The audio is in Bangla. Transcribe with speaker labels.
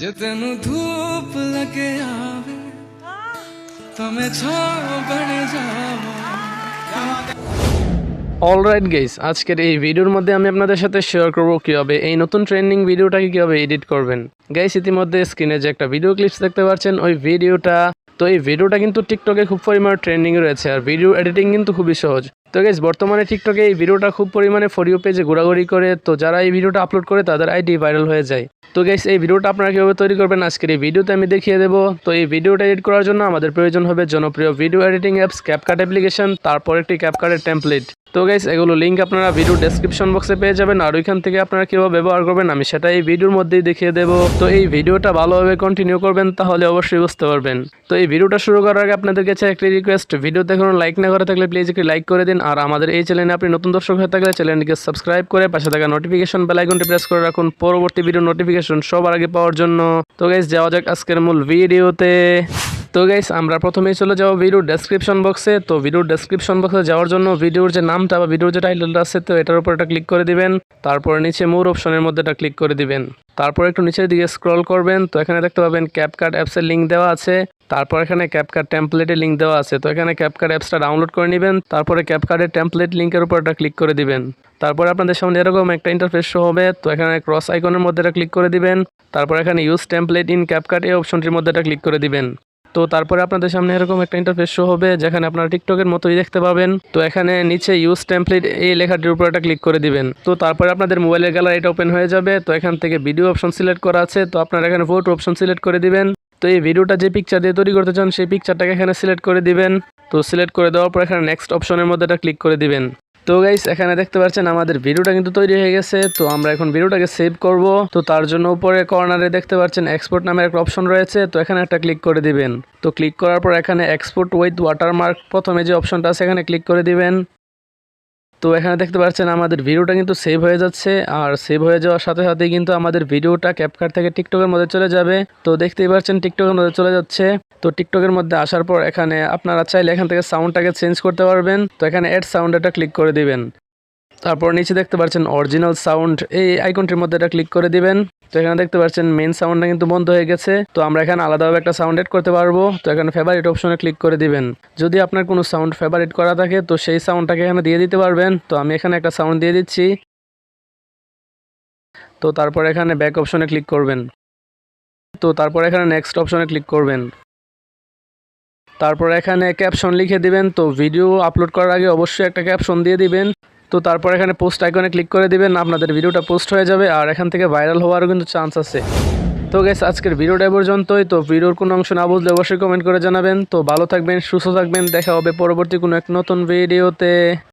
Speaker 1: जे तेनू धूप लगे आवे तो मैं छाँव बन जावा।
Speaker 2: অলরাইট গাইস, আজকের এই ভিডিওর মধ্যে আমি আপনাদের সাথে শেয়ার করব কিভাবে এই নতুন ট্রেন্ডিং ভিডিওটাকে কিভাবে এডিট করবেন। গাইস, ইতিমধ্যে স্ক্রিনে যে একটা ভিডিও ক্লিপস দেখতে পাচ্ছেন, ওই ভিডিওটা এই ভিডিওটা কিন্তু টিকটকে খুব পরিমাণে ট্রেন্ডিং রয়েছে, আর ভিডিও এডিটিং কিন্তু খুবই সহজ। তো গাইস, বর্তমানে টিকটকে এই ভিডিওটা খুব পরিমাণে ফর ইউ পেজে ঘোরাঘুরি করে, তো যারা এই ভিডিওটা আপলোড করে তাদের আইডি ভাইরাল হয়ে যায়। তো গাইস, এই ভিডিওটা আপনারা কীভাবে তৈরি করবেন আজকের এই ভিডিওতে আমি দেখিয়ে দেবো। তো এই ভিডিওটা এডিট করার জন্য আমাদের প্রয়োজন হবে জনপ্রিয় video editing apps CapCut application, তারপর একটি ক্যাপকাটের টেমপ্লেট। তো গাইস, এগুলো লিঙ্ক আপনারা ভিডিও ডেসক্রিপশন বক্সে পেয়ে যাবেন, আর ওইখান থেকে আপনারা কীভাবে ব্যবহার করবেন আমি সেটা এই ভিডিওর মধ্যেই দেখিয়ে দেবো। তো এই ভিডিওটা ভালোভাবে কন্টিনিউ করবেন, তাহলে অবশ্যই বুঝতে পারবেন। তো এই ভিডিওটা শুরু করার আগে আপনাদের কাছে একটি রিকোয়েস্ট, ভিডিওতে কোনো লাইক না করে থাকলে প্লিজ একটি লাইক করে দিন, আর আমাদের এই চ্যানেলে আপনি নতুন দর্শক হয়ে থাকলে চ্যানেলটিকে সাবস্ক্রাইব করে পাশে থাকা নোটিফিকেশন বেল আইকনটি প্রেস করে রাখুন পরবর্তী ভিডিও নোটিফিকেশন সবার আগে পাওয়ার জন্য। তো গাইস, যাওয়া যাক আজকের মূল ভিডিওতে। তো গাইস, আমরা প্রথমেই চলে যাবো ভিডিওর ডেসক্রিপশন বক্সে। তো ভিডিওর ডেসক্রিপশন বক্সে যাওয়ার জন্য ভিডিওর যে নামটা বা ভিডিওর যে টাইটেলটা আছে, তো এটার উপর একটা ক্লিক করে দিবেন। তারপর নিচে মোর অপশনের মধ্যে এটা ক্লিক করে দিবেন। তারপর একটু নিচের দিকে স্ক্রল করবেন, তো এখানে দেখতে পাবেন ক্যাপকাট অ্যাপসের লিঙ্ক দেওয়া আছে। তারপর এখানে ক্যাপকাট টেমপ্লেটের লিঙ্ক দেওয়া আছে। তো এখানে ক্যাপকাট অ্যাপসটা ডাউনলোড করে নেবেন, তারপরে ক্যাপকাটের টেমপ্লেট লিঙ্কের উপর একটা ক্লিক করে দিবেন। তারপর আপনাদের সামনে এরকম একটা ইন্টারফেস শো হবে। তো এখানে ক্রস আইকনের মধ্যে এটা ক্লিক করে দিবেন। তারপর এখানে ইউজ টেমপ্লেট ইন ক্যাপকাট এই অপশনটির মধ্যে এটা ক্লিক করে দিবেন। তো তারপরে আপনাদের সামনে এরকম একটা ইন্টারফেস শো হবে, যেখানে আপনারা টিকটকের মতোই দেখতে পাবেন। তো এখানে নিচে ইউজ টেমপ্লেট এই লেখাটির উপর একটা ক্লিক করে দিবেন। তো তারপরে আপনাদের মোবাইলের গ্যালারিটা ওপেন হয়ে যাবে। তো এখান থেকে ভিডিও অপশন সিলেক্ট করা আছে, তো আপনারা এখানে ফটো অপশন সিলেক্ট করে দিবেন। তো এই ভিডিওটা যে পিকচার দিয়ে তৈরি করতে চান সেই পিকচারটাকে এখানে সিলেক্ট করে দিবেন। তো সিলেক্ট করে দেওয়ার পর এখানে নেক্সট অপশনের মধ্যে এটা ক্লিক করে দিবেন। তো গাইস, এখানে দেখতে পাচ্ছেন আমাদের ভিডিওটা কিন্তু তৈরি হয়ে গেছে। তো আমরা এখন ভিডিওটাকে সেভ করব। তো তার জন্য উপরে কর্নারে দেখতে পাচ্ছেন এক্সপোর্ট নামের একটা অপশন রয়েছে, তো এখানে একটা ক্লিক করে দিবেন। তো ক্লিক করার পর এখানে এক্সপোর্ট উইথ ওয়াটারমার্ক প্রথমে যে অপশনটা আছে এখানে ক্লিক করে দিবেন। তো এখানে দেখতে পাচ্ছেন আমাদের ভিডিওটা কিন্তু সেভ হয়ে যাচ্ছে, আর সেভ হয়ে যাওয়ার সাথে সাথেই কিন্তু আমাদের ভিডিওটা ক্যাপকাট থেকে টিকটকের মধ্যে চলে যাবে। তো দেখতেই পাচ্ছেন টিকটকের মধ্যে চলে যাচ্ছে। তো টিকটকের মধ্যে আসার পর এখানে আপনারা চাইলে এখান থেকে সাউন্ডটাকে চেঞ্জ করতে পারবেন। তো এখানে অ্যাড সাউন্ড এটা ক্লিক করে দিবেন। তারপর নিচে দেখতে পাচ্ছেন অরিজিনাল সাউন্ড এই আইকনটির মধ্যে এটা ক্লিক করে দিবেন। তো এখানে দেখতে পাচ্ছেন মেইন সাউন্ডটা কিন্তু বন্ধ হয়ে গেছে। তো আমরা এখানে আলাদাভাবে একটা সাউন্ড এড করতে পারবো। তো এখানে ফেভারিট অপশনে ক্লিক করে দিবেন। যদি আপনার কোনো সাউন্ড ফেভারিট করা থাকে তো সেই সাউন্ডটাকে এখানে দিয়ে দিতে পারবেন। তো আমি এখানে একটা সাউন্ড দিয়ে দিচ্ছি। তো তারপর এখানে ব্যাক অপশনে ক্লিক করবেন। তো তারপর এখানে নেক্সট অপশনে ক্লিক করবেন। তারপর এখানে ক্যাপশন লিখে দিবেন। তো ভিডিও আপলোড করার আগে অবশ্যই একটা ক্যাপশন দিয়ে দিবেন। তো তারপর এখানে পোস্ট আইকনে ক্লিক করে দিবেন, আপনাদের ভিডিওটা পোস্ট হয়ে যাবে, আর এখান থেকে ভাইরাল হওয়ারও কিন্তু চান্স আছে। তো গাইস, আজকের ভিডিওটা পর্যন্তই। তো ভিডিওর কোনো অংশ না বুঝলে অবশ্যই কমেন্ট করে জানাবেন। তো ভালো থাকবেন, সুস্থ থাকবেন, দেখা হবে পরবর্তী কোনো এক নতুন ভিডিওতে।